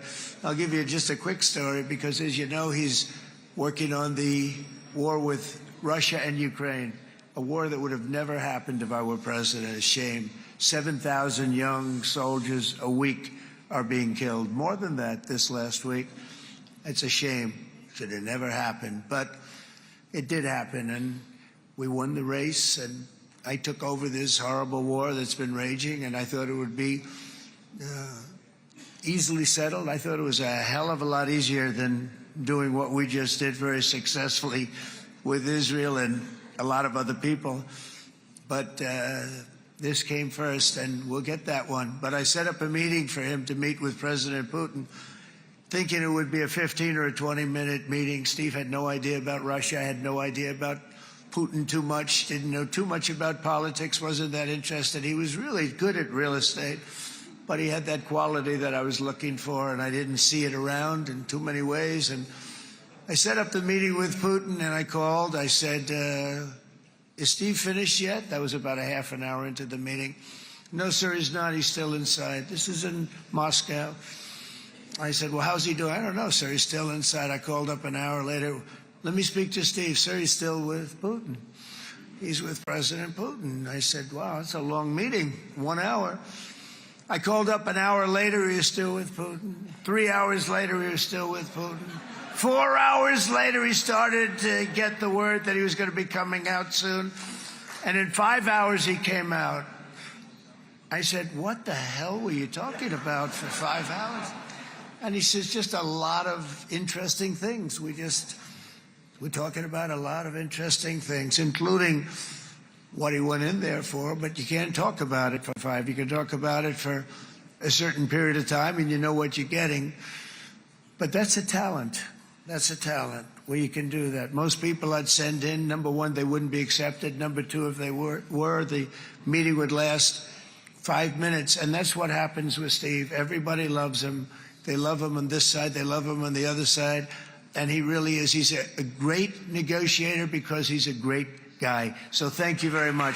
but I'll give you just a quick story because, as you know, he's working on the war with Russia and Ukraine, a war that would have never happened if I were president. A shame. 7,000 young soldiers a week are being killed. More than that this last week. It's a shame. Should have never happened. But it did happen, and we won the race, and I took over this horrible war that's been raging, and I thought it would be easily settled. I thought it was a hell of a lot easier than doing what we just did very successfully with Israel and a lot of other people. But this came first, and we'll get that one. But I set up a meeting for him to meet with President Putin, thinking it would be a 15 or a 20-minute meeting. Steve had no idea about Russia. I had no idea about Putin too much, didn't know too much about politics, wasn't that interested. He was really good at real estate, but he had that quality that I was looking for, and I didn't see it around in too many ways. And I set up the meeting with Putin, and I called. I said, is Steve finished yet? That was about a half an hour into the meeting. No, sir, he's not. He's still inside. This is in Moscow. I said, well, how's he doing? I don't know, sir. He's still inside. I called up an hour later. Let me speak to Steve. Sir, he's still with Putin. He's with President Putin. I said, wow, that's a long meeting, 1 hour. I called up an hour later. He was still with Putin. 3 hours later, he was still with Putin. 4 hours later, he started to get the word that he was going to be coming out soon. And in 5 hours, he came out. I said, what the hell were you talking about for 5 hours? And he says, just a lot of interesting things. We're talking about a lot of interesting things, including what he went in there for, but you can't talk about it for 5. You can talk about it for a certain period of time, and you know what you're getting. But that's a talent. That's a talent where you can do that. Most people I'd send in, number one, they wouldn't be accepted. Number two, if they were, the meeting would last 5 minutes. And that's what happens with Steve. Everybody loves him. They love him on this side. They love him on the other side. And he really is. He's a great negotiator because he's a great guy. So thank you very much.